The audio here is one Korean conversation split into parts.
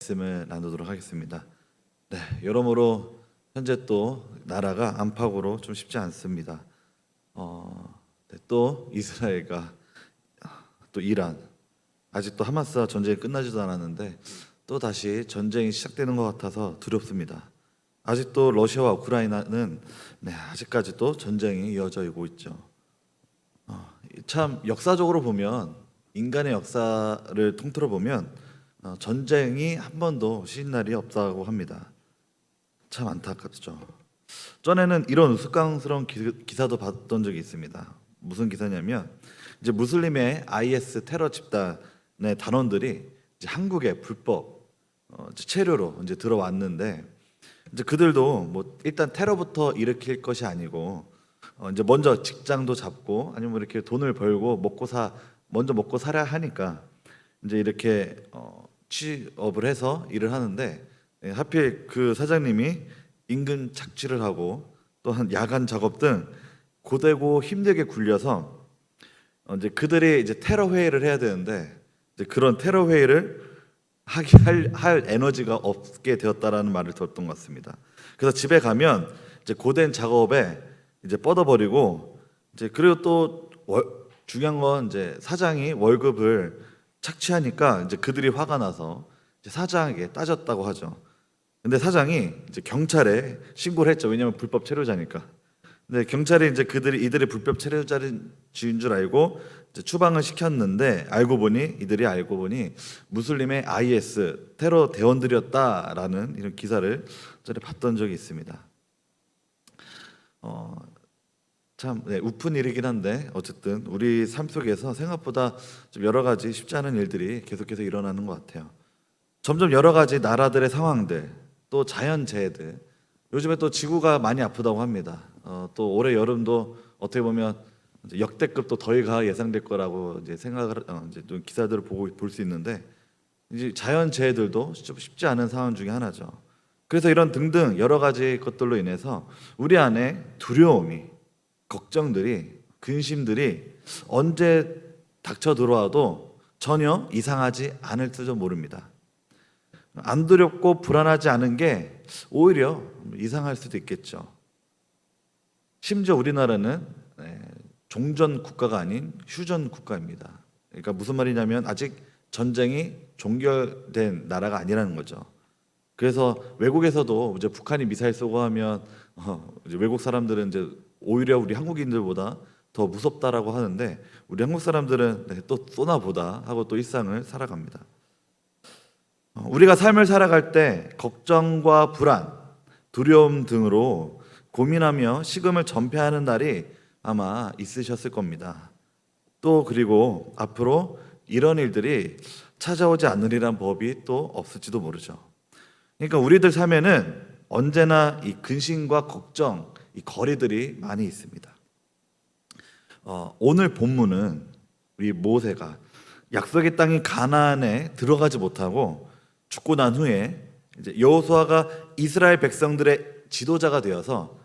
말씀을 나누도록 하겠습니다. 네, 여러모로 현재 또 나라가 안팎으로 좀 쉽지 않습니다. 또 이스라엘과 또 이란, 아직도 하마스와 전쟁이 끝나지도 않았는데 또 다시 전쟁이 시작되는 것 같아서 두렵습니다. 아직도 러시아와 우크라이나는 아직까지도 전쟁이 이어져 오고 있죠. 참 역사적으로 보면, 인간의 역사를 통틀어 보면 전쟁이 한 번도 쉬는 날이 없다고 합니다. 참 안타깝죠. 전에는 이런 우스꽝스러운 기사도 봤던 적이 있습니다. 무슨 기사냐면, 이제 무슬림의 IS 테러 집단의 단원들이 이제 한국에 불법 체류로 이제 들어왔는데, 이제 그들도 뭐 일단 테러부터 일으킬 것이 아니고 이제 먼저 직장도 잡고 아니면 이렇게 돈을 벌고 먼저 먹고 살아야 하니까 이제 이렇게 취업을 해서 일을 하는데, 하필 그 사장님이 임금 착취를 하고 또한 야간 작업 등 고되고 힘들게 굴려서 이제 그들이 이제 테러 회의를 해야 되는데 이제 그런 테러 회의를 할 에너지가 없게 되었다라는 말을 들었던 것 같습니다. 그래서 집에 가면 이제 고된 작업에 이제 뻗어버리고, 이제 그리고 또 중요한 건 이제 사장이 월급을 착취하니까 이제 그들이 화가 나서 이제 사장에게 따졌다고 하죠. 근데 사장이 이제 경찰에 신고를 했죠. 왜냐하면 불법 체류자니까. 근데 경찰이 이제 이들이 불법 체류자인 줄 알고 이제 추방을 시켰는데, 이들이 알고 보니 무슬림의 IS 테러 대원들이었다라는 이런 기사를 전에 봤던 적이 있습니다. 참 우픈 일이긴 한데, 어쨌든 우리 삶 속에서 생각보다 좀 여러 가지 쉽지 않은 일들이 계속해서 일어나는 것 같아요. 점점 여러 가지 나라들의 상황들, 또 자연재해들, 요즘에 또 지구가 많이 아프다고 합니다. 또 올해 여름도 어떻게 보면 이제 역대급 또 더위가 예상될 거라고 이제 이제 좀 기사들을 보고 볼 수 있는데, 이제 자연재해들도 쉽지 않은 상황 중에 하나죠. 그래서 이런 등등 여러 가지 것들로 인해서 우리 안에 두려움이, 걱정들이, 근심들이 언제 닥쳐 들어와도 전혀 이상하지 않을지도 모릅니다. 안 두렵고 불안하지 않은 게 오히려 이상할 수도 있겠죠. 심지어 우리나라는 종전 국가가 아닌 휴전 국가입니다. 그러니까 무슨 말이냐면 아직 전쟁이 종결된 나라가 아니라는 거죠. 그래서 외국에서도 이제 북한이 미사일 쏘고 하면 이제 외국 사람들은 이제 오히려 우리 한국인들보다 더 무섭다라고 하는데, 우리 한국 사람들은 또 쏘나 보다 하고 또 일상을 살아갑니다. 우리가 삶을 살아갈 때 걱정과 불안, 두려움 등으로 고민하며 식음을 전폐하는 날이 아마 있으셨을 겁니다. 또 그리고 앞으로 이런 일들이 찾아오지 않으리란 법이 또 없을지도 모르죠. 그러니까 우리들 삶에는 언제나 이 근심과 걱정, 이 거리들이 많이 있습니다. 오늘 본문은 우리 모세가 약속의 땅인 가나안에 들어가지 못하고 죽고 난 후에 이제 여호수아가 이스라엘 백성들의 지도자가 되어서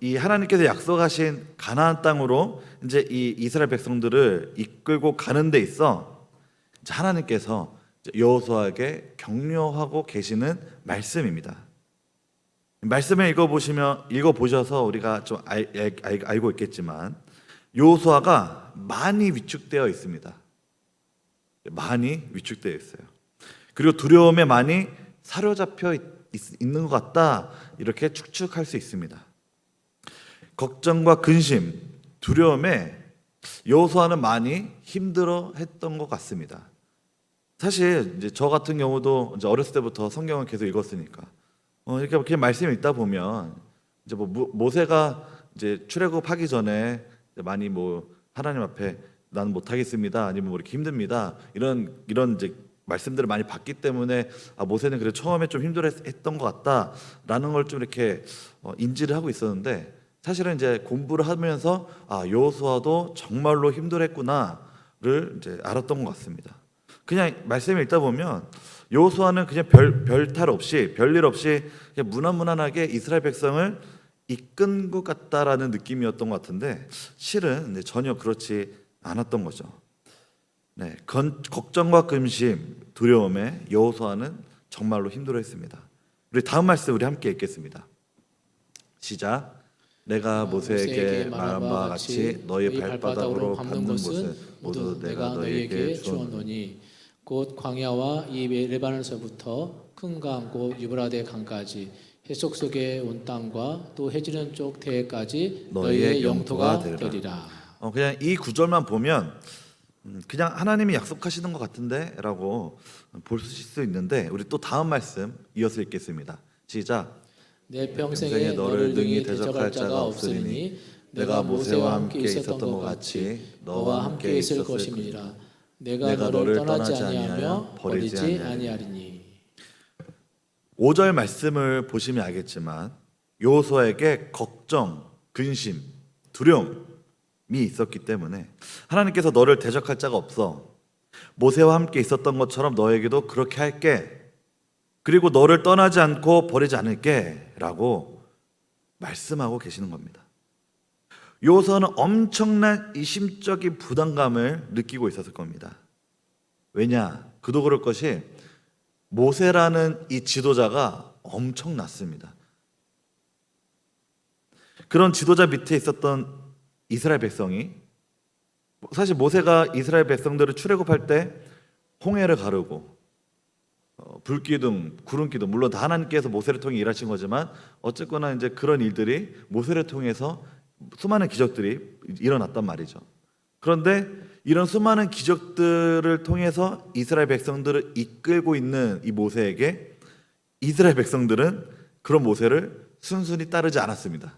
이 하나님께서 약속하신 가나안 땅으로 이제 이 이스라엘 백성들을 이끌고 가는 데 있어 이제 하나님께서 여호수아에게 격려하고 계시는 말씀입니다. 말씀을 읽어보셔서 우리가 좀 알고 있겠지만, 여호수아가 많이 위축되어 있습니다. 많이 위축되어 있어요. 그리고 두려움에 많이 사로잡혀 있는 것 같다, 이렇게 추측할 수 있습니다. 걱정과 근심, 두려움에 여호수아는 많이 힘들어했던 것 같습니다. 사실 이제 저 같은 경우도 이제 어렸을 때부터 성경을 계속 읽었으니까 이렇게 말씀을 읽다 보면 이제 모세가 이제 출애굽하기 전에 많이 하나님 앞에 나는 못하겠습니다, 아니면 이렇게 힘듭니다, 이런 이제 말씀들을 많이 봤기 때문에 모세는 그래 처음에 좀 힘들어했던 것 같다라는 걸 좀 이렇게 인지를 하고 있었는데, 사실은 이제 공부를 하면서 여호수아도 정말로 힘들었구나를 이제 알았던 것 같습니다. 그냥 말씀을 읽다 보면 여호수아는 그냥 별탈 없이, 별일 없이 그냥 무난무난하게 이스라엘 백성을 이끈 것 같다라는 느낌이었던 것 같은데, 실은 전혀 그렇지 않았던 거죠. 걱정과 근심, 두려움에 여호수아는 정말로 힘들어했습니다. 우리 다음 말씀 우리 함께 읽겠습니다. 시작. 내가 모세에게 말한 바와 같이 너희 발바닥으로 밟는 곳은 모두 내가 너희에게 주었노니 곧 광야와 이 레바논에서부터 큰 강 곧 유브라데 강까지 해석 속에 온 땅과 또 해지는 쪽 대해까지 너희의 영토가 되리라. 그냥 이 구절만 보면 그냥 하나님이 약속하시는 것 같은데라고 볼 수 있는데 우리 또 다음 말씀 이어서 읽겠습니다. 시작. 내 평생에 너를 능히 대적할 자가 없으리니 내가 모세와 함께 있었던 것 같이 너와 함께 있을 것임이니라. 내가 너를 떠나지 아니하며 버리지 아니하리니. 5절 말씀을 보시면 알겠지만 여호수아에게 걱정, 근심, 두려움이 있었기 때문에 하나님께서 너를 대적할 자가 없어. 모세와 함께 있었던 것처럼 너에게도 그렇게 할게. 그리고 너를 떠나지 않고 버리지 않을게 라고 말씀하고 계시는 겁니다. 여호수아는 엄청난 이 심적인 부담감을 느끼고 있었을 겁니다. 왜냐? 그도 그럴 것이 모세라는 이 지도자가 엄청났습니다. 그런 지도자 밑에 있었던 이스라엘 백성이 사실 모세가 이스라엘 백성들을 출애굽할 때 홍해를 가르고 불기둥, 구름기둥 물론 다 하나님께서 모세를 통해 일하신 거지만 어쨌거나 이제 그런 일들이 모세를 통해서 수많은 기적들이 일어났단 말이죠. 그런데 이런 수많은 기적들을 통해서 이스라엘 백성들을 이끌고 있는 이 모세에게 이스라엘 백성들은 그런 모세를 순순히 따르지 않았습니다.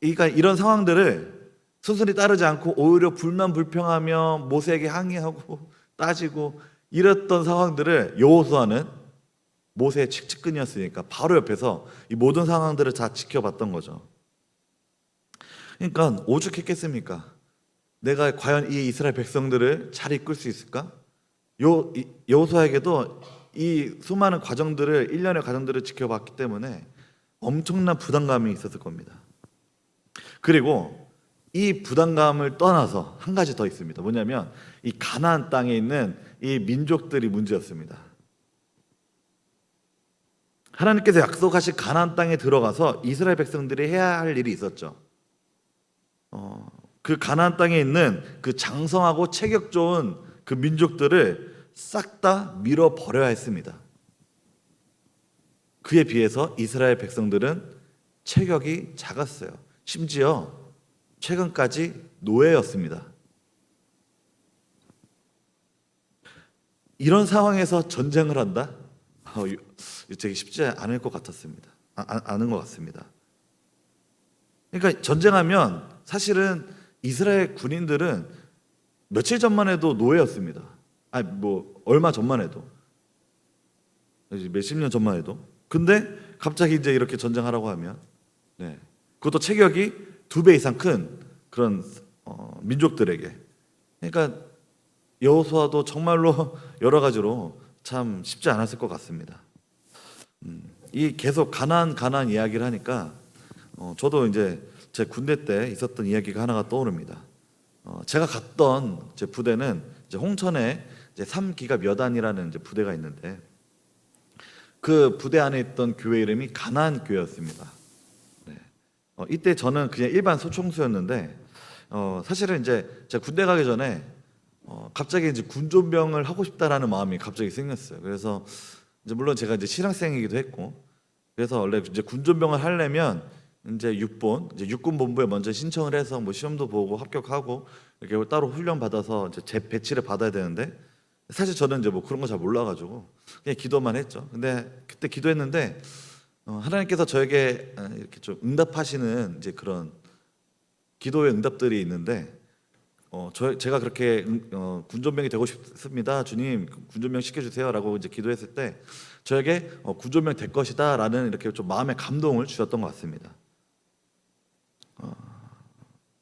그러니까 이런 상황들을 순순히 따르지 않고 오히려 불만불평하며 모세에게 항의하고 따지고 이랬던 상황들을 여호수아는 모세의 칙칙근이었으니까 바로 옆에서 이 모든 상황들을 다 지켜봤던 거죠. 그러니까 오죽했겠습니까? 내가 과연 이 이스라엘 백성들을 잘 이끌 수 있을까? 여호수아에게도 이 수많은 과정들을 1년의 과정들을 지켜봤기 때문에 엄청난 부담감이 있었을 겁니다. 그리고 이 부담감을 떠나서 한 가지 더 있습니다. 뭐냐면 이 가나안 땅에 있는 이 민족들이 문제였습니다. 하나님께서 약속하신 가나안 땅에 들어가서 이스라엘 백성들이 해야 할 일이 있었죠. 그 가나안 땅에 있는 그 장성하고 체격 좋은 그 민족들을 싹 다 밀어버려야 했습니다. 그에 비해서 이스라엘 백성들은 체격이 작았어요. 심지어 최근까지 노예였습니다. 이런 상황에서 전쟁을 한다? 되게 쉽지 않을 것 같았습니다. 않은 것 같습니다. 그러니까 전쟁하면 사실은 이스라엘 군인들은 며칠 전만 해도 노예였습니다. 아니 뭐 얼마 전만 해도 몇십 년 전만 해도. 근데 갑자기 이제 이렇게 전쟁하라고 하면, 네, 그것도 체격이 2배 이상 큰 그런 민족들에게. 그러니까 여호수아도 정말로 여러 가지로 참 쉽지 않았을 것 같습니다. 이 계속 가나안 이야기를 하니까 저도 이제 제 군대 때 있었던 이야기가 하나가 떠오릅니다. 제가 갔던 제 부대는 이제 홍천에 이제 3기갑 여단이라는 이제 부대가 있는데 그 부대 안에 있던 교회 이름이 가나안 교회였습니다. 네. 이때 저는 그냥 일반 소총수였는데 사실은 이제 제가 군대 가기 전에 갑자기 이제 군종병을 하고 싶다라는 마음이 갑자기 생겼어요. 그래서 이제 물론 제가 이제 신학생이기도 했고 그래서 원래 이제 군종병을 하려면 이제 육군 본부에 먼저 신청을 해서 뭐 시험도 보고 합격하고 이렇게 따로 훈련 받아서 이제 재 배치를 받아야 되는데 사실 저는 이제 뭐 그런 거 잘 몰라가지고 그냥 기도만 했죠. 근데 그때 기도했는데 하나님께서 저에게 이렇게 좀 응답하시는 이제 그런 기도의 응답들이 있는데 제가 그렇게 군종병이 되고 싶습니다. 주님 군종병 시켜주세요라고 이제 기도했을 때 저에게 군종병 될 것이다라는 이렇게 좀 마음의 감동을 주셨던 것 같습니다.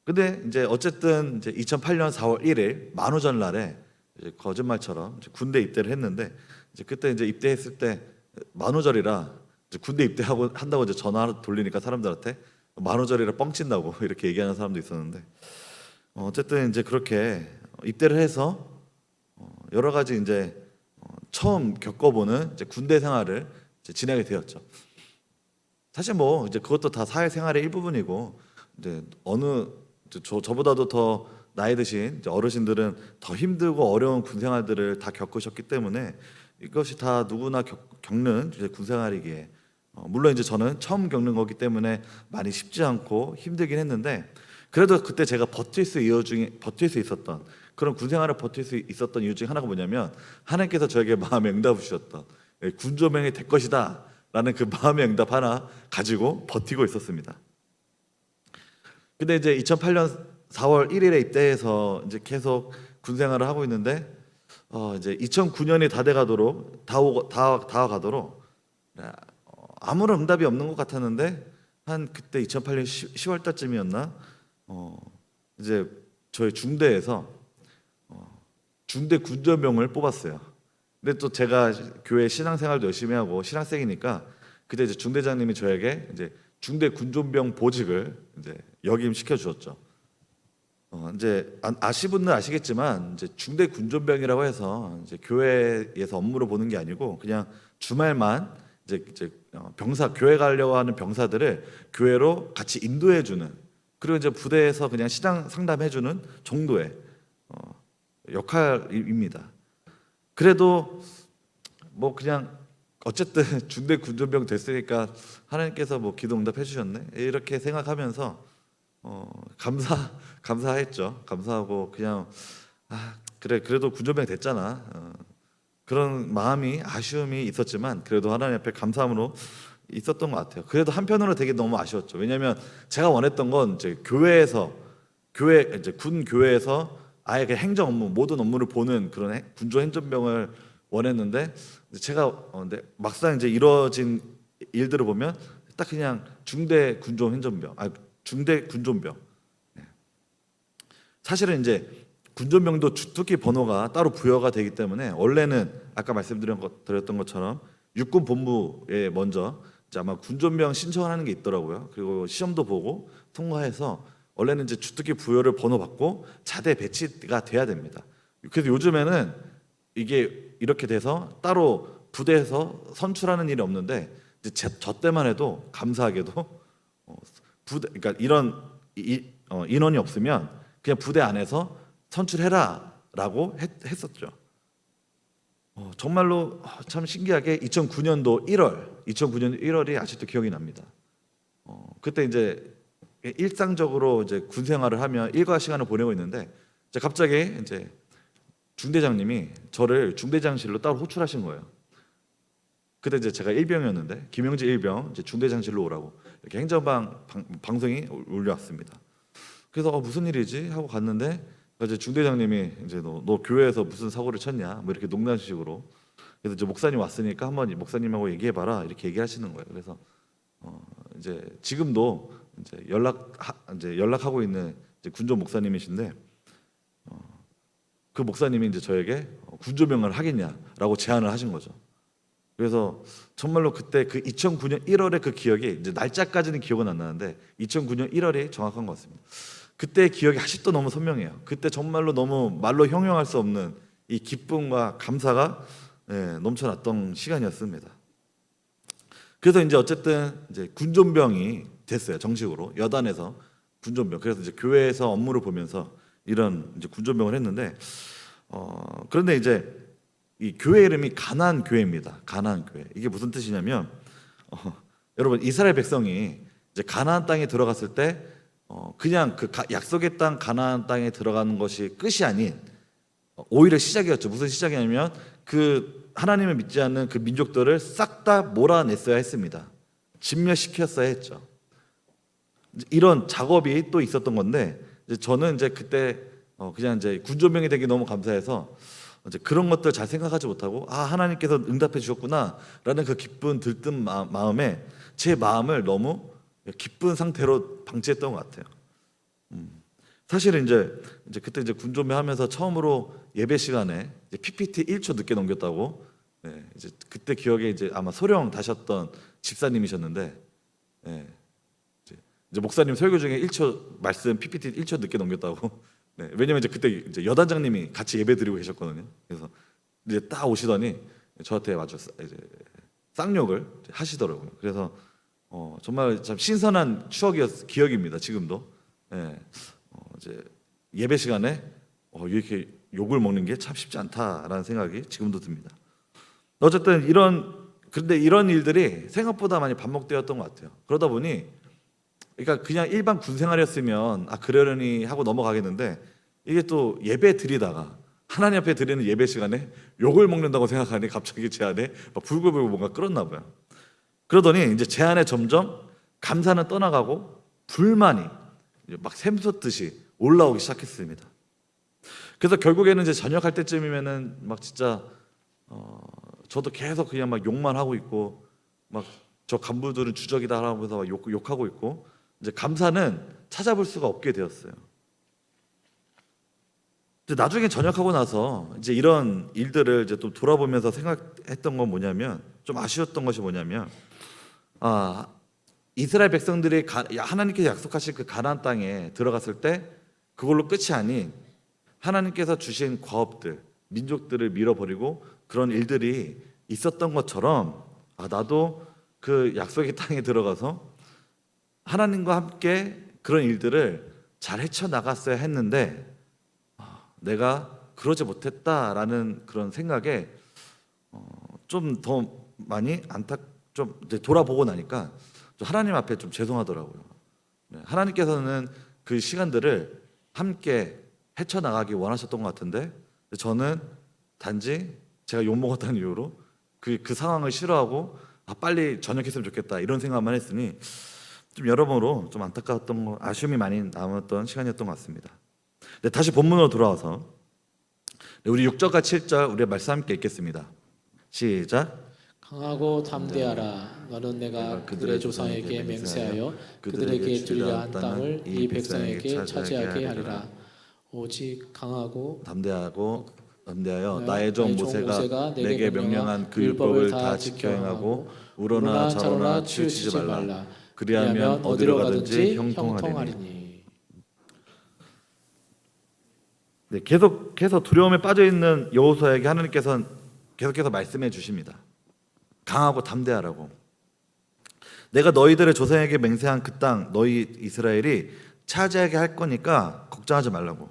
근데 이제 어쨌든 이제 2008년 4월 1일 만우절 날에 이제 거짓말처럼 이제 군대 입대를 했는데 이제 그때 이제 입대했을 때 만우절이라 이제 군대 입대하고 한다고 이제 전화 돌리니까 사람들한테 만우절이라 뻥친다고 이렇게 얘기하는 사람도 있었는데 어쨌든 이제 그렇게 입대를 해서 여러 가지 이제 처음 겪어보는 이제 군대 생활을 이제 지내게 되었죠. 사실 뭐 이제 그것도 다 사회생활의 일부분이고, 이제 어느 저보다도 더 나이 드신 이제 어르신들은 더 힘들고 어려운 군 생활들을 다 겪으셨기 때문에 이것이 다 누구나 겪는 이제 군 생활이기에, 물론 이제 저는 처음 겪는 거기 때문에 많이 쉽지 않고 힘들긴 했는데, 그래도 그때 제가 버틸 수 있었던, 그런 군 생활을 버틸 수 있었던 이유 중에 하나가 뭐냐면, 하나님께서 저에게 마음의 응답을 주셨던, 군조명이 될 것이다 라는 그 마음의 응답 하나 가지고 버티고 있었습니다. 근데 이제 2008년 4월 1일에 입대해서 이제 계속 군 생활을 하고 있는데, 이제 2009년이 다가가도록 아무런 응답이 없는 것 같았는데, 한 그때 2008년 10월 달쯤이었나, 이제 저희 중대에서 중대 군전병을 뽑았어요. 근데 또 제가 교회 신앙생활도 열심히 하고 신학생이니까, 그때 이제 중대장님이 저에게 이제 중대 군전병 보직을 이제 역임시켜 주셨죠. 이제 아시는 분들 아시겠지만, 이제 중대 군전병이라고 해서 이제 교회에서 업무를 보는 게 아니고, 그냥 주말만 이제 병사, 교회 가려고 하는 병사들을 교회로 같이 인도해 주는, 그리고 이제 부대에서 그냥 신앙 상담해 주는 정도의 역할입니다. 그래도 뭐 그냥 어쨌든 중대 군전병 됐으니까 하나님께서 뭐 기도 응답해 주셨네 이렇게 생각하면서 감사했죠. 감사하고 그냥 그래 그래도 군전병 됐잖아. 그런 마음이, 아쉬움이 있었지만 그래도 하나님 앞에 감사함으로 있었던 것 같아요. 그래도 한편으로 되게 너무 아쉬웠죠. 왜냐하면 제가 원했던 건 이제 이제 군 교회에서 아예 그 행정 업무, 모든 업무를 보는 그런 군조 행정병을 원했는데, 제가 근데 막상 이제 이루어진 일들을 보면 딱 그냥 중대 군조 행정병, 중대 군종병. 사실은 이제 군종병도 주특기 번호가 따로 부여가 되기 때문에, 원래는 아까 말씀드렸던 것처럼 육군 본부에 먼저 이제 아마 군종병 신청하는 게 있더라고요. 그리고 시험도 보고 통과해서 원래는 이제 주특기 부여를 번호 받고 자대 배치가 돼야 됩니다. 그래서 요즘에는 이게 이렇게 돼서 따로 부대에서 선출하는 일이 없는데, 이제 저 때만 해도 감사하게도 그러니까 이런 인원이 없으면 그냥 부대 안에서 선출해라라고 했었죠. 정말로 참 신기하게 2009년도 1월이 아직도 기억이 납니다. 그때 이제 일상적으로 이제 군 생활을 하며 일과 시간을 보내고 있는데, 이제 갑자기 이제 중대장님이 저를 중대장실로 따로 호출하신 거예요. 그때 이제 제가 일병이었는데, 김영재 일병 이제 중대장실로 오라고 이렇게 방송이 울려왔습니다. 그래서 무슨 일이지 하고 갔는데, 이제 중대장님이 이제 너 교회에서 무슨 사고를 쳤냐 뭐 이렇게 농담식으로, 그래서 이제 목사님 왔으니까 한번 목사님하고 얘기해봐라 이렇게 얘기하시는 거예요. 그래서 이제 지금도 이제 연락하고 있는 이제 군조 목사님이신데, 그 목사님이 이제 저에게 군조명을 하겠냐라고 제안을 하신 거죠. 그래서 정말로 그때 그 2009년 1월의 그 기억이, 이제 날짜까지는 기억은 안 나는데 2009년 1월이 정확한 것 같습니다. 그때 기억이 아직도 너무 선명해요. 그때 정말로 너무 말로 형용할 수 없는 이 기쁨과 감사가 넘쳐났던 시간이었습니다. 그래서 이제 어쨌든 이제 군종병이 됐어요. 정식으로 여단에서 군종병. 그래서 이제 교회에서 업무를 보면서 이런 이제 군종병을 했는데, 그런데 이제 이 교회 이름이 가나안 교회입니다. 가나안 교회. 이게 무슨 뜻이냐면, 여러분 이스라엘 백성이 이제 가나안 땅에 들어갔을 때 그냥 그 약속의 땅 가나안 땅에 들어가는 것이 끝이 아닌 오히려 시작이었죠. 무슨 시작이냐면, 그 하나님을 믿지 않는 그 민족들을 싹 다 몰아냈어야 했습니다. 진멸시켰어야 했죠. 이런 작업이 또 있었던 건데, 이제 저는 이제 그때 그냥 이제 군조병이 되기 너무 감사해서 이제 그런 것들 잘 생각하지 못하고, 하나님께서 응답해 주셨구나라는 그 기쁜 들뜬 마음에 제 마음을 너무 기쁜 상태로 방치했던 것 같아요. 사실은 이제 그때 이제 군조병 하면서 처음으로 예배 시간에 이제 PPT 1초 늦게 넘겼다고, 이제 그때 기억에 이제 아마 소령 다셨던 집사님이셨는데, 이제 목사님 설교 중에 1초 말씀 PPT 1초 늦게 넘겼다고. 왜냐면 이제 그때 이제 여단장님이 같이 예배 드리고 계셨거든요. 그래서 이제 딱 오시더니 저한테 아주 이제 쌍욕을 하시더라고요. 그래서 정말 참 신선한 기억입니다. 지금도. 예. 이제 예배 시간에 이렇게 욕을 먹는 게 참 쉽지 않다라는 생각이 지금도 듭니다. 어쨌든 그런데 이런 일들이 생각보다 많이 반복되었던 것 같아요. 그러다 보니 그러니까 그냥 일반 군 생활이었으면 그러려니 하고 넘어가겠는데 이게 또 예배 드리다가 하나님 앞에 드리는 예배 시간에 욕을 먹는다고 생각하니 갑자기 제 안에 막 불글불글 뭔가 끓었나 봐요. 그러더니 이제 제 안에 점점 감사는 떠나가고 불만이 이제 막 샘솟듯이 올라오기 시작했습니다. 그래서 결국에는 이제 전역할 때쯤이면은 막 진짜 저도 계속 그냥 막 욕만 하고 있고 막 저 간부들은 주적이다 하면서 막 욕하고 있고 이제 감사는 찾아볼 수가 없게 되었어요. 근데 나중에 전역하고 나서 이제 이런 일들을 이제 또 돌아보면서 생각했던 건 뭐냐면 좀 아쉬웠던 것이 뭐냐면 이스라엘 백성들이 하나님께서 약속하신 그 가나안 땅에 들어갔을 때 그걸로 끝이 아닌 하나님께서 주신 과업들, 민족들을 밀어버리고 그런 일들이 있었던 것처럼 나도 그 약속의 땅에 들어가서 하나님과 함께 그런 일들을 잘 헤쳐나갔어야 했는데 내가 그러지 못했다라는 그런 생각에 좀 더 많이 좀 이제 돌아보고 나니까 좀 하나님 앞에 좀 죄송하더라고요. 하나님께서는 그 시간들을 함께 헤쳐나가기 원하셨던 것 같은데 저는 단지 제가 욕먹었다는 이유로 그 상황을 싫어하고 빨리 전역했으면 좋겠다 이런 생각만 했으니 좀 여러모로 좀 안타까웠던 거, 아쉬움이 많이 남았던 시간이었던 것 같습니다. 네, 다시 본문으로 돌아와서 우리 6절과 7절 우리 말씀 함께 읽겠습니다. 시작. 강하고 담대하라. 너는 내가 그들의 조상에게 맹세하여 그들에게 주리라 한 땅을 이 백성에게 차지하게 하리라. 오직 강하고 담대하여 나의 종 모세가 내게 명령한 그 율법을 다 지켜 행하고 우러나 좌로나 치우치지 말라. 그리하면 어디로 가든지 형통하리니. 네, 계속해서 두려움에 빠져 있는 여호수아에게 하나님께서는 계속해서 말씀해 주십니다. 강하고 담대하라고. 내가 너희들의 조상에게 맹세한 그 땅 너희 이스라엘이 차지하게 할 거니까 걱정하지 말라고.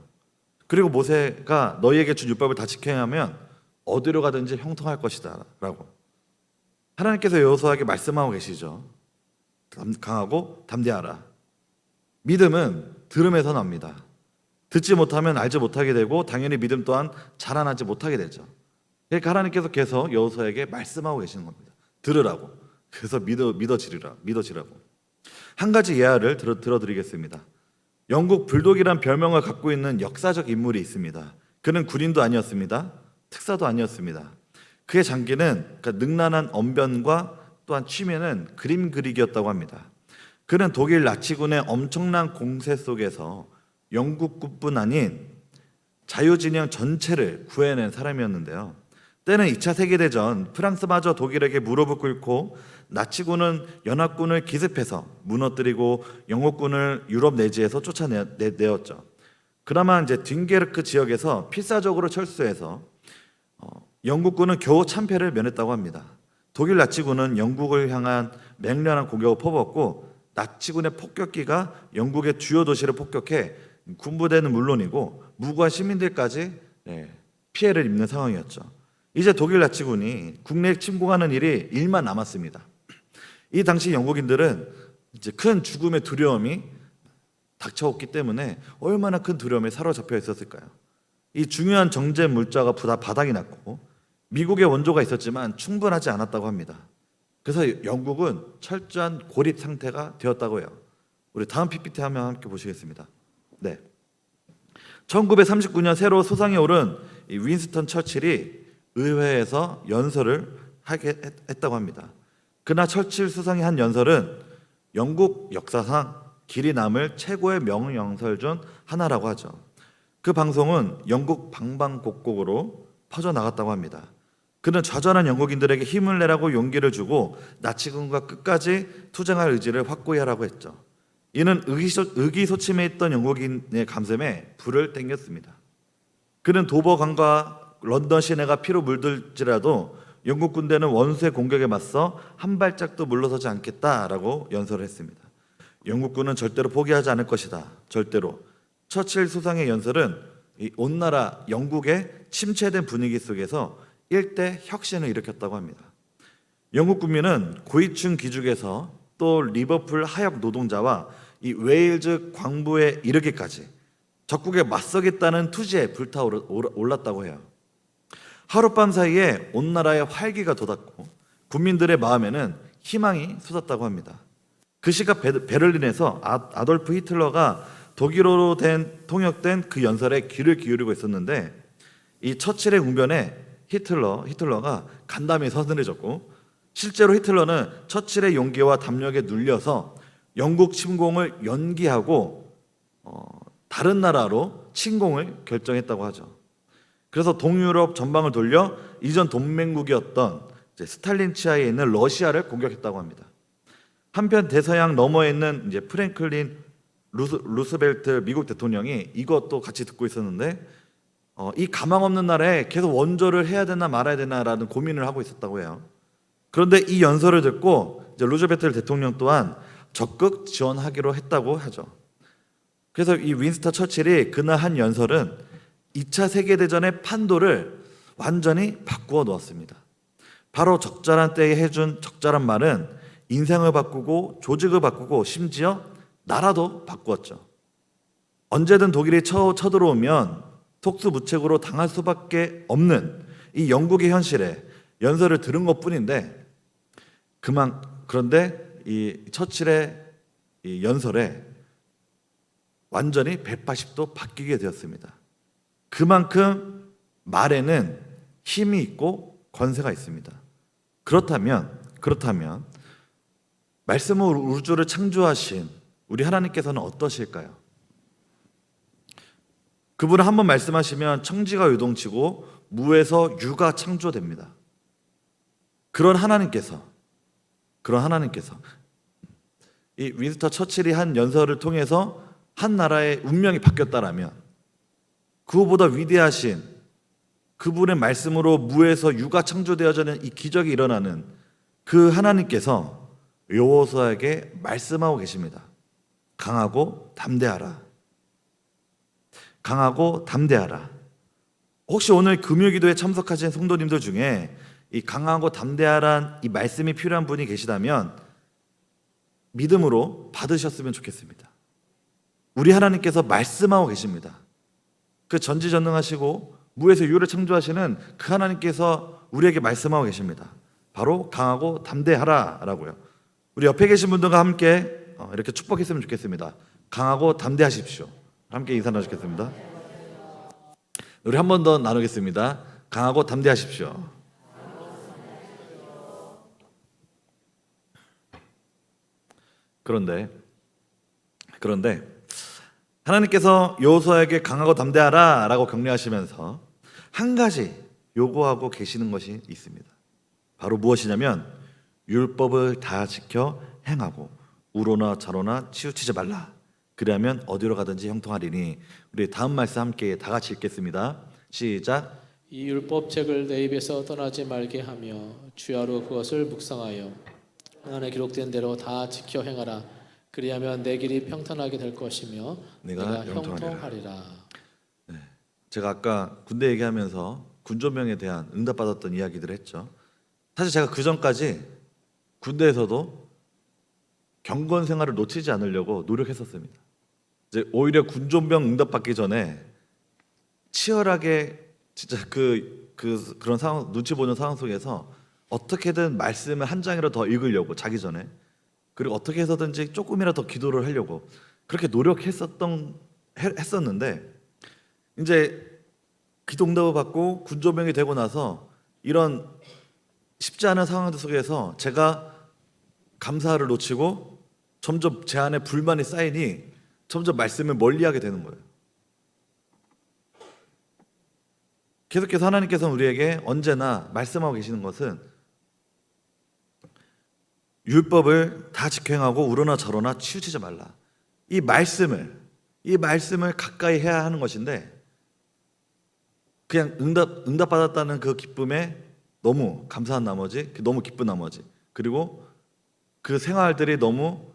그리고 모세가 너희에게 준 율법을 다 지켜야 하면 어디로 가든지 형통할 것이다 라고 하나님께서 여호수아에게 말씀하고 계시죠. 강하고 담대하라. 믿음은 들음에서 납니다. 듣지 못하면 알지 못하게 되고 당연히 믿음 또한 자라나지 못하게 되죠. 그러니까 하나님께서 계속 여호수아에게 말씀하고 계시는 겁니다. 들으라고. 그래서 믿어지라고. 한 가지 예화를 들어드리겠습니다. 영국 불독이란 별명을 갖고 있는 역사적 인물이 있습니다. 그는 군인도 아니었습니다. 특사도 아니었습니다. 그의 장기는 능란한 언변과 또한 취미는 그림 그리기였다고 합니다. 그는 독일 나치군의 엄청난 공세 속에서 영국뿐 아닌 자유진영 전체를 구해낸 사람이었는데요. 때는 2차 세계대전 프랑스마저 독일에게 무릎을 꿇고 나치군은 연합군을 기습해서 무너뜨리고 영국군을 유럽 내지에서 쫓아내었죠. 그나마 이제 딩게르크 지역에서 필사적으로 철수해서 영국군은 겨우 참패를 면했다고 합니다. 독일 나치군은 영국을 향한 맹렬한 공격을 퍼붓고 나치군의 폭격기가 영국의 주요 도시를 폭격해 군부대는 물론이고 무고한 시민들까지 피해를 입는 상황이었죠. 이제 독일 나치군이 국내에 침공하는 일만 남았습니다. 이 당시 영국인들은 이제 큰 죽음의 두려움이 닥쳐왔기 때문에 얼마나 큰 두려움에 사로잡혀 있었을까요? 이 중요한 정제 물자가 바닥이 났고 미국의 원조가 있었지만 충분하지 않았다고 합니다. 그래서 영국은 철저한 고립 상태가 되었다고 해요. 우리 다음 PPT 화면 함께 보시겠습니다. 네. 1939년 새로 소상에 오른 이 윈스턴 처칠이 의회에서 연설을 하게 했다고 합니다. 그러나 처칠 수상이 한 연설은 영국 역사상 길이 남을 최고의 명연설 중 하나라고 하죠. 그 방송은 영국 방방곡곡으로 퍼져나갔다고 합니다. 그는 좌절한 영국인들에게 힘을 내라고 용기를 주고 나치군과 끝까지 투쟁할 의지를 확고히 하라고 했죠. 이는 의기소침해 있던 영국인의 가슴에 불을 땡겼습니다. 그는 도버강과 런던 시내가 피로 물들지라도 영국 군대는 원수의 공격에 맞서 한 발짝도 물러서지 않겠다라고 연설을 했습니다. 영국군은 절대로 포기하지 않을 것이다. 절대로. 처칠 수상의 연설은 온 나라 영국의 침체된 분위기 속에서 일대 혁신을 일으켰다고 합니다. 영국 국민은 고위층 귀족에서 또 리버풀 하역 노동자와 이 웨일즈 광부에 이르기까지 적국에 맞서겠다는 투지에 불타올랐다고 해요. 하룻밤 사이에 온 나라에 활기가 돋았고 국민들의 마음에는 희망이 솟았다고 합니다. 그 시각 베를린에서 아돌프 히틀러가 독일어로 통역된 그 연설에 귀를 기울이고 있었는데 이 처칠의 웅변에 히틀러가 간담이 서늘해졌고 실제로 히틀러는 처칠의 용기와 담력에 눌려서 영국 침공을 연기하고 다른 나라로 침공을 결정했다고 하죠. 그래서 동유럽 전방을 돌려 이전 동맹국이었던 스탈린 치하에 있는 러시아를 공격했다고 합니다. 한편 대서양 너머에 있는 프랭클린 루스벨트 미국 대통령이 이것도 같이 듣고 있었는데 이 가망 없는 나라에 계속 원조를 해야 되나 말아야 되나라는 고민을 하고 있었다고 해요. 그런데 이 연설을 듣고 루즈벨트 대통령 또한 적극 지원하기로 했다고 하죠. 그래서 이 윈스턴 처칠이 그날 한 연설은 2차 세계대전의 판도를 완전히 바꾸어 놓았습니다. 바로 적절한 때에 해준 적절한 말은 인생을 바꾸고 조직을 바꾸고 심지어 나라도 바꾸었죠. 언제든 독일이 쳐들어오면 속수무책으로 당할 수밖에 없는 이 영국의 현실에 연설을 들은 것뿐인데 그런데 이 처칠의 이 연설에 완전히 180도 바뀌게 되었습니다. 그만큼 말에는 힘이 있고 권세가 있습니다. 그렇다면 말씀으로 우주를 창조하신 우리 하나님께서는 어떠실까요? 그분은 한번 말씀하시면 청지가 요동치고 무에서 유가 창조됩니다. 그런 하나님께서 이 윈스턴 처칠이 한 연설을 통해서 한 나라의 운명이 바뀌었다라면 그보다 위대하신 그분의 말씀으로 무에서 유가 창조되어지는 이 기적이 일어나는 그 하나님께서 여호수아에게 말씀하고 계십니다. 강하고 담대하라. 강하고 담대하라. 혹시 오늘 금요기도에 참석하신 성도님들 중에 이 강하고 담대하란 이 말씀이 필요한 분이 계시다면 믿음으로 받으셨으면 좋겠습니다. 우리 하나님께서 말씀하고 계십니다. 그 전지전능하시고 무에서 유를 창조하시는 그 하나님께서 우리에게 말씀하고 계십니다. 바로 강하고 담대하라라고요. 우리 옆에 계신 분들과 함께 이렇게 축복했으면 좋겠습니다. 강하고 담대하십시오. 함께 인사 나누겠습니다. 우리 한 번 더 나누겠습니다. 강하고 담대하십시오. 그런데 하나님께서 여호수아에게 강하고 담대하라라고 격려하시면서 한 가지 요구하고 계시는 것이 있습니다. 바로 무엇이냐면 율법을 다 지켜 행하고 우로나 좌로나 치우치지 말라. 그리하면 어디로 가든지 형통하리니. 우리 다음 말씀 함께 다 같이 읽겠습니다. 시작. 이 율법책을 내 입에서 떠나지 말게 하며 주야로 그것을 묵상하여 안에 기록된 대로 다 지켜 행하라. 그리하면 내 길이 평탄하게 될 것이며 내가 형통하리라. 네. 제가 아까 군대 얘기하면서 군조명에 대한 응답받았던 이야기들을 했죠. 사실 제가 그 전까지 군대에서도 경건 생활을 놓치지 않으려고 노력했었습니다. 이제 오히려 군조명 응답받기 전에 치열하게 진짜 그런 상황, 눈치 보는 상황 속에서 어떻게든 말씀을 한 장이라도 더 읽으려고 자기 전에, 그리고 어떻게 해서든지 조금이라도 더 기도를 하려고 그렇게 했었는데 이제 기도 응답을 받고 군조명이 되고 나서 이런 쉽지 않은 상황들 속에서 제가 감사를 놓치고 점점 제 안에 불만이 쌓이니 점점 말씀을 멀리하게 되는 거예요. 계속해서 하나님께서는 우리에게 언제나 말씀하고 계시는 것은 율법을 다 지켜 행하고 우러나 저러나 치우치지 말라. 이 말씀을 가까이 해야 하는 것인데 그냥 응답받았다는 그 기쁨에 너무 감사한 나머지, 너무 기쁜 나머지, 그리고 그 생활들이 너무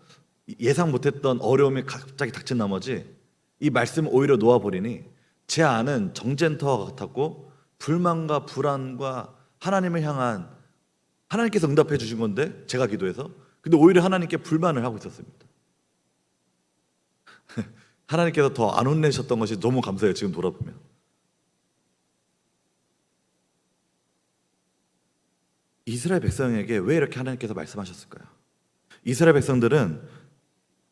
예상 못했던 어려움이 갑자기 닥친 나머지 이 말씀을 오히려 놓아버리니 제 안은 정젠터와 같았고 불만과 불안과 하나님을 향한, 하나님께서 응답해 주신 건데 제가 기도해서, 근데 오히려 하나님께 불만을 하고 있었습니다. 하나님께서 더 안 혼내셨던 것이 너무 감사해요. 지금 돌아보면. 이스라엘 백성에게 왜 이렇게 하나님께서 말씀하셨을까요? 이스라엘 백성들은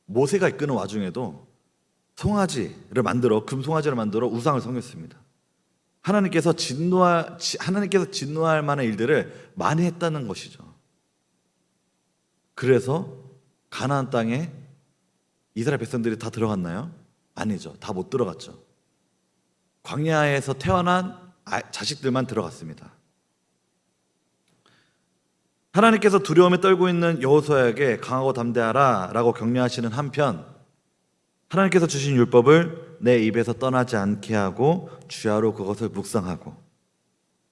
모세가 이끄는 와중에도 송아지를 만들어, 금송아지를 만들어 우상을 섬겼습니다. 하나님께서 진노할 만한 일들을 많이 했다는 것이죠. 그래서 가나안 땅에 이스라엘 백성들이 다 들어갔나요? 아니죠. 다 못 들어갔죠. 광야에서 태어난 자식들만 들어갔습니다. 하나님께서 두려움에 떨고 있는 여호수아에게 강하고 담대하라 라고 격려하시는 한편, 하나님께서 주신 율법을 내 입에서 떠나지 않게 하고 주야로 그것을 묵상하고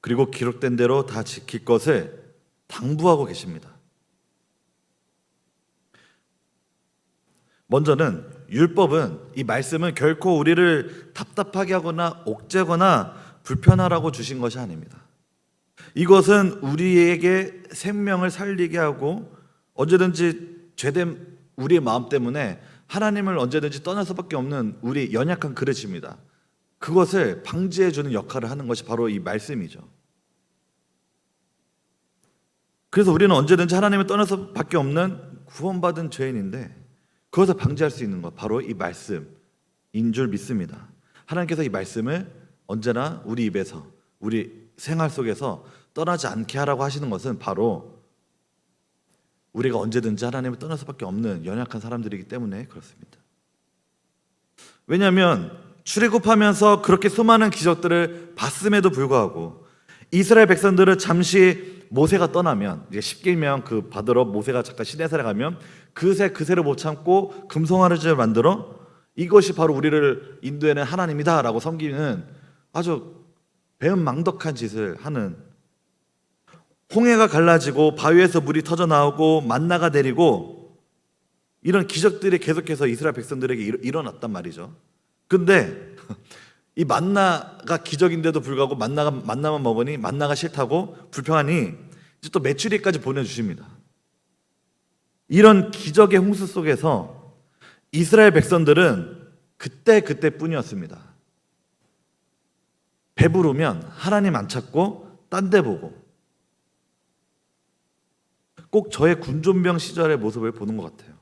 그리고 기록된 대로 다 지킬 것을 당부하고 계십니다. 먼저는 율법은, 이 말씀은 결코 우리를 답답하게 하거나 옥죄거나 불편하라고 주신 것이 아닙니다. 이것은 우리에게 생명을 살리게 하고 언제든지 죄된 우리의 마음 때문에 하나님을 언제든지 떠날 수밖에 없는 우리 연약한 그릇입니다. 그것을 방지해 주는 역할을 하는 것이 바로 이 말씀이죠. 그래서 우리는 언제든지 하나님을 떠날 수밖에 없는 구원받은 죄인인데 그것을 방지할 수 있는 것, 바로 이 말씀인 줄 믿습니다. 하나님께서 이 말씀을 언제나 우리 입에서, 우리 생활 속에서 떠나지 않게 하라고 하시는 것은 바로 우리가 언제든지 하나님을 떠날 수밖에 없는 연약한 사람들이기 때문에 그렇습니다. 왜냐하면 출애굽하면서 그렇게 수많은 기적들을 봤음에도 불구하고 이스라엘 백성들은 잠시 모세가 떠나면, 이제 십계명 그 받으러 모세가 잠깐 시내산에 가면 그새를 못 참고 금송아지를 만들어 이것이 바로 우리를 인도해낸 하나님이다 라고 섬기는 아주 배은망덕한 짓을 하는, 홍해가 갈라지고 바위에서 물이 터져 나오고 만나가 내리고 이런 기적들이 계속해서 이스라엘 백성들에게 일어났단 말이죠. 근데 이 만나가 기적인데도 불구하고 만나만 먹으니 만나가 싫다고 불평하니 이제 또 메추리까지 보내주십니다. 이런 기적의 홍수 속에서 이스라엘 백성들은 그때뿐이었습니다. 배부르면 하나님 안 찾고 딴 데 보고, 꼭 저의 군존병 시절의 모습을 보는 것 같아요.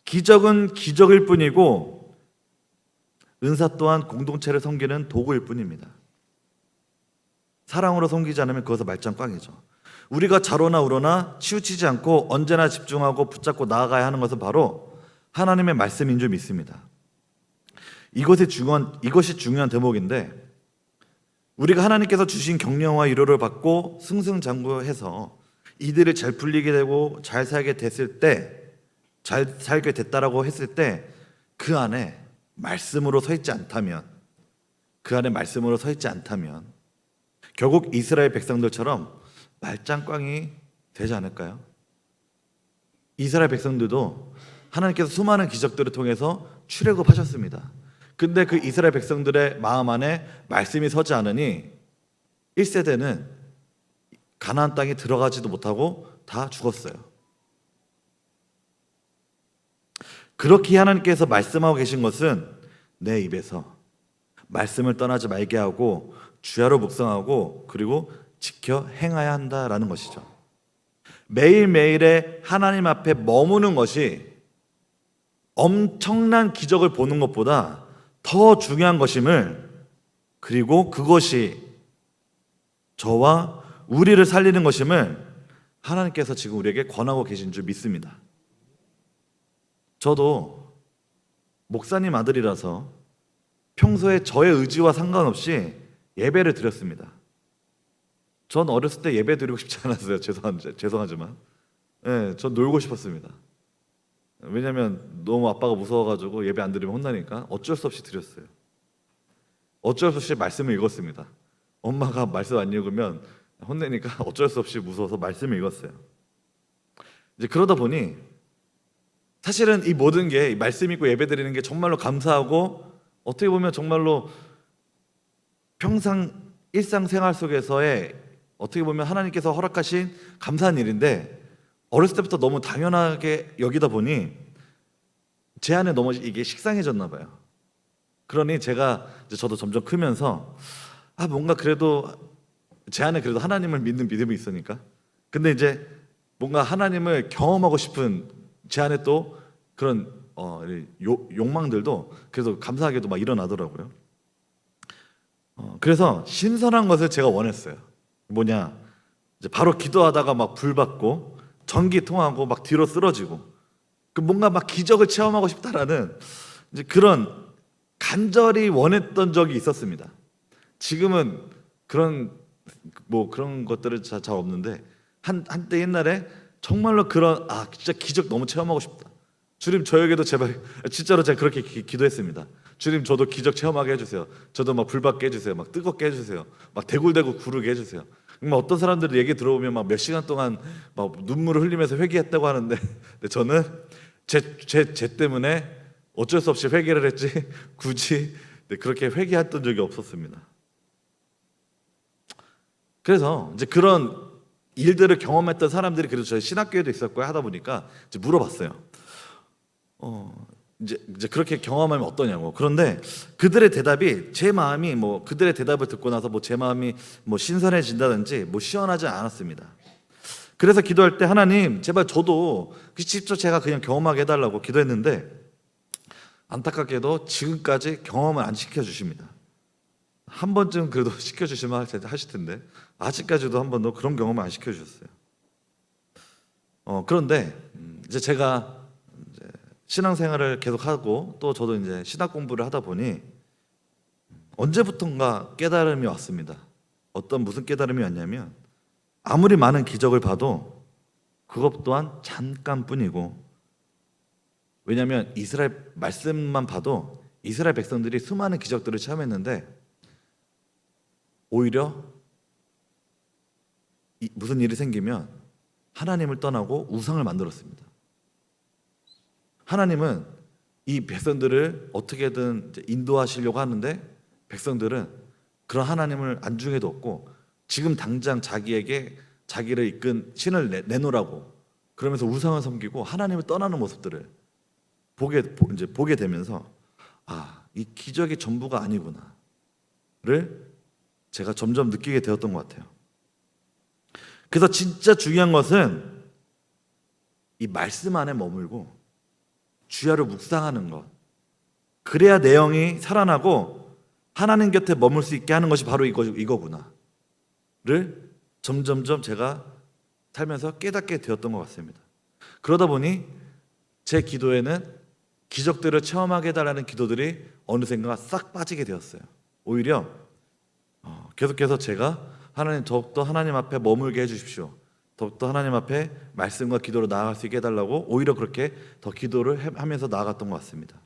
기적은 기적일 뿐이고 은사 또한 공동체를 섬기는 도구일 뿐입니다. 사랑으로 섬기지 않으면 그것은 말짱 꽝이죠. 우리가 자로나 우로나 치우치지 않고 언제나 집중하고 붙잡고 나아가야 하는 것은 바로 하나님의 말씀인 줄 믿습니다. 이것이 중요한 대목인데, 우리가 하나님께서 주신 격려와 위로를 받고 승승장구해서 이들을 잘 풀리게 되고 잘 살게 됐을 때, 잘 살게 됐다라고 했을 때 그 안에 말씀으로 서 있지 않다면, 결국 이스라엘 백성들처럼 말짱꽝이 되지 않을까요? 이스라엘 백성들도 하나님께서 수많은 기적들을 통해서 출애굽하셨습니다. 근데 그 이스라엘 백성들의 마음 안에 말씀이 서지 않으니 1세대는 가나안 땅에 들어가지도 못하고 다 죽었어요. 그렇게 하나님께서 말씀하고 계신 것은 내 입에서 말씀을 떠나지 말게 하고 주야로 묵상하고 그리고 지켜 행해야 한다라는 것이죠. 매일매일의 하나님 앞에 머무는 것이 엄청난 기적을 보는 것보다 더 중요한 것임을, 그리고 그것이 저와 우리를 살리는 것임을 하나님께서 지금 우리에게 권하고 계신 줄 믿습니다. 저도 목사님 아들이라서 평소에 저의 의지와 상관없이 예배를 드렸습니다. 전 어렸을 때 예배 드리고 싶지 않았어요. 죄송하지만 전 놀고 싶었습니다. 왜냐하면 너무 아빠가 무서워가지고 예배 안 드리면 혼나니까 어쩔 수 없이 드렸어요. 어쩔 수 없이 말씀을 읽었습니다. 엄마가 말씀 안 읽으면 혼내니까 어쩔 수 없이 무서워서 말씀을 읽었어요. 이제 그러다 보니 사실은 이 모든 게 말씀 읽고 예배드리는 게 정말로 감사하고 어떻게 보면 정말로 평상 일상생활 속에서의 어떻게 보면 하나님께서 허락하신 감사한 일인데 어렸을 때부터 너무 당연하게 여기다 보니 제 안에 너무 이게 식상해졌나 봐요. 그러니 제가 이제 저도 점점 크면서 뭔가 그래도 제 안에 그래도 하나님을 믿는 믿음이 있으니까 근데 이제 뭔가 하나님을 경험하고 싶은 제 안에 또 그런 욕망들도 그래도 감사하게도 막 일어나더라고요. 그래서 신선한 것을 제가 원했어요. 뭐냐, 이제 바로 기도하다가 막 불 받고 전기 통하고 막 뒤로 쓰러지고 뭔가 막 기적을 체험하고 싶다라는 이제 그런 간절히 원했던 적이 있었습니다. 지금은 그런 것들은 잘 없는데 한때 옛날에 정말로 그런 진짜 기적 너무 체험하고 싶다. 주님 저에게도 제발 진짜로 제가 그렇게 기도했습니다. 주님 저도 기적 체험하게 해주세요. 저도 막 불받게 해주세요. 막 뜨겁게 해주세요. 막 대굴대굴 구르게 해주세요. 어떤 사람들 얘기 들어보면 막 몇 시간 동안 막 눈물을 흘리면서 회개했다고 하는데 근데 저는 제 때문에 어쩔 수 없이 회개를 했지 굳이 그렇게 회개했던 적이 없었습니다. 그래서 이제 그런 일들을 경험했던 사람들이 그래도 저희 신학교에도 있었고 하다 보니까 이제 물어봤어요. 이제 그렇게 경험하면 어떠냐고. 그런데 그들의 대답이 제 마음이 그들의 대답을 듣고 나서 제 마음이 신선해진다든지 시원하지 않았습니다. 그래서 기도할 때 하나님 제발 저도 직접 제가 그냥 경험하게 해달라고 기도했는데 안타깝게도 지금까지 경험을 안 시켜주십니다. 한 번쯤 그래도 시켜주시면 하실 텐데 아직까지도 한 번도 그런 경험을 안 시켜주셨어요. 그런데 이제 제가 신앙생활을 계속하고 또 저도 이제 신학 공부를 하다 보니 언제부턴가 깨달음이 왔습니다. 무슨 깨달음이 왔냐면 아무리 많은 기적을 봐도 그것 또한 잠깐뿐이고, 왜냐하면 이스라엘 말씀만 봐도 이스라엘 백성들이 수많은 기적들을 체험했는데 오히려 무슨 일이 생기면 하나님을 떠나고 우상을 만들었습니다. 하나님은 이 백성들을 어떻게든 인도하시려고 하는데 백성들은 그런 하나님을 안중에도 없고 지금 당장 자기를 이끈 신을 내놓으라고 그러면서 우상을 섬기고 하나님을 떠나는 모습들을 보게 되면서 이 기적이 전부가 아니구나를 제가 점점 느끼게 되었던 것 같아요. 그래서 진짜 중요한 것은 이 말씀 안에 머물고 주야를 묵상하는 것, 그래야 내용이 살아나고 하나님 곁에 머물 수 있게 하는 것이 바로 이거구나를 점점점 제가 살면서 깨닫게 되었던 것 같습니다. 그러다 보니 제 기도에는 기적들을 체험하게 해달라는 기도들이 어느샌가 싹 빠지게 되었어요. 오히려 계속해서 제가 하나님 더욱더 하나님 앞에 머물게 해주십시오. 더욱더 하나님 앞에 말씀과 기도로 나아갈 수 있게 해달라고 오히려 그렇게 더 기도를 하면서 나아갔던 것 같습니다.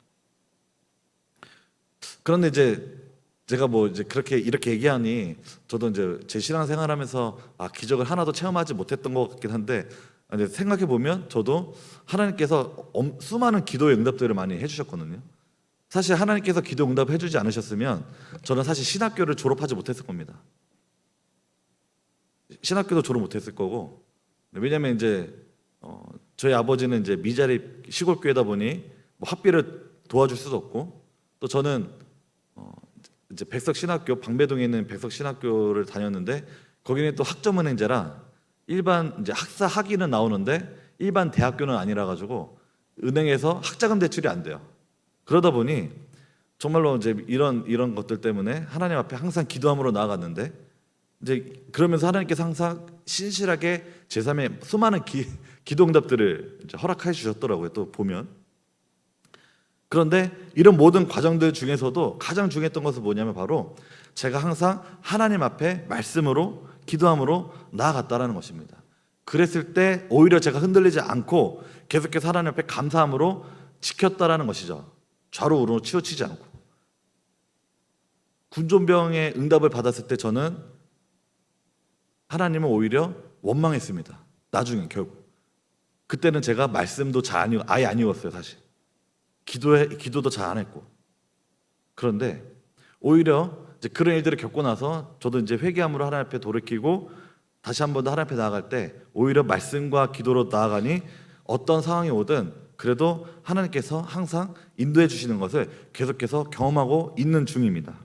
그런데 이제 제가 이제 이렇게 얘기하니 저도 이제 제 신앙생활하면서 기적을 하나도 체험하지 못했던 것 같긴 한데 생각해 보면 저도 하나님께서 수많은 기도의 응답들을 많이 해주셨거든요. 사실 하나님께서 기도 응답 해주지 않으셨으면 저는 사실 신학교를 졸업하지 못했을 겁니다. 신학교도 졸업 못했을 거고, 왜냐하면 이제 저희 아버지는 이제 미자립 시골 교회다 보니 학비를 도와줄 수도 없고, 또 저는 이제 백석신학교 방배동에 있는 백석신학교를 다녔는데 거기는 또 학점은행제라 일반 이제 학사 학위는 나오는데 일반 대학교는 아니라 가지고 은행에서 학자금 대출이 안 돼요. 그러다 보니 정말로 이제 이런 것들 때문에 하나님 앞에 항상 기도함으로 나아갔는데 이제 그러면서 하나님께서 항상 신실하게 제3의 수많은 기도 응답들을 이제 허락해 주셨더라고요. 또 보면. 그런데 이런 모든 과정들 중에서도 가장 중요했던 것은 뭐냐면 바로 제가 항상 하나님 앞에 말씀으로 기도함으로 나아갔다라는 것입니다. 그랬을 때 오히려 제가 흔들리지 않고 계속해서 하나님 앞에 감사함으로 지켰다라는 것이죠. 좌로 우로 치우치지 않고. 군존병의 응답을 받았을 때 저는 하나님은 오히려 원망했습니다. 나중에 결국. 그때는 제가 말씀도 아예 안 읽었어요, 사실. 기도도 잘 안 했고. 그런데 오히려 이제 그런 일들을 겪고 나서 저도 이제 회개함으로 하나님 앞에 돌이키고 다시 한 번 더 하나님 앞에 나아갈 때 오히려 말씀과 기도로 나아가니 어떤 상황이 오든 그래도 하나님께서 항상 인도해 주시는 것을 계속해서 경험하고 있는 중입니다.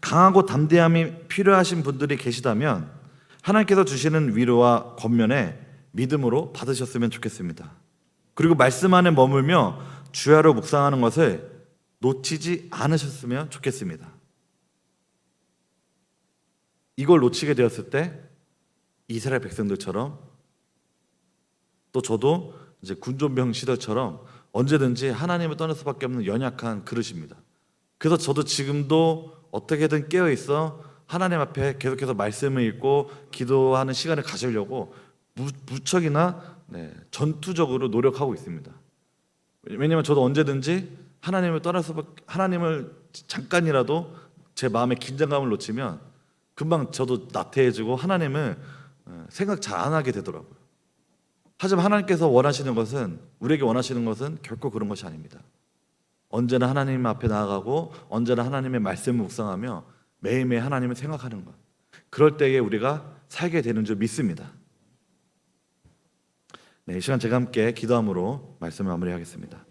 강하고 담대함이 필요하신 분들이 계시다면 하나님께서 주시는 위로와 권면에 믿음으로 받으셨으면 좋겠습니다. 그리고 말씀 안에 머물며 주야로 묵상하는 것을 놓치지 않으셨으면 좋겠습니다. 이걸 놓치게 되었을 때 이스라엘 백성들처럼 또 저도 이제 군존병 시절처럼 언제든지 하나님을 떠날 수밖에 없는 연약한 그릇입니다. 그래서 저도 지금도 어떻게든 깨어 있어 하나님 앞에 계속해서 말씀을 읽고 기도하는 시간을 가지려고 무척이나 전투적으로 노력하고 있습니다. 왜냐하면 저도 언제든지 하나님을 잠깐이라도 제 마음의 긴장감을 놓치면 금방 저도 나태해지고 하나님을 생각 잘 안 하게 되더라고요. 하지만 하나님께서 우리에게 원하시는 것은 결코 그런 것이 아닙니다. 언제나 하나님 앞에 나아가고 언제나 하나님의 말씀을 묵상하며 매일매일 하나님을 생각하는 것. 그럴 때에 우리가 살게 되는 줄 믿습니다. 이 시간 제가 함께 기도함으로 말씀을 마무리하겠습니다.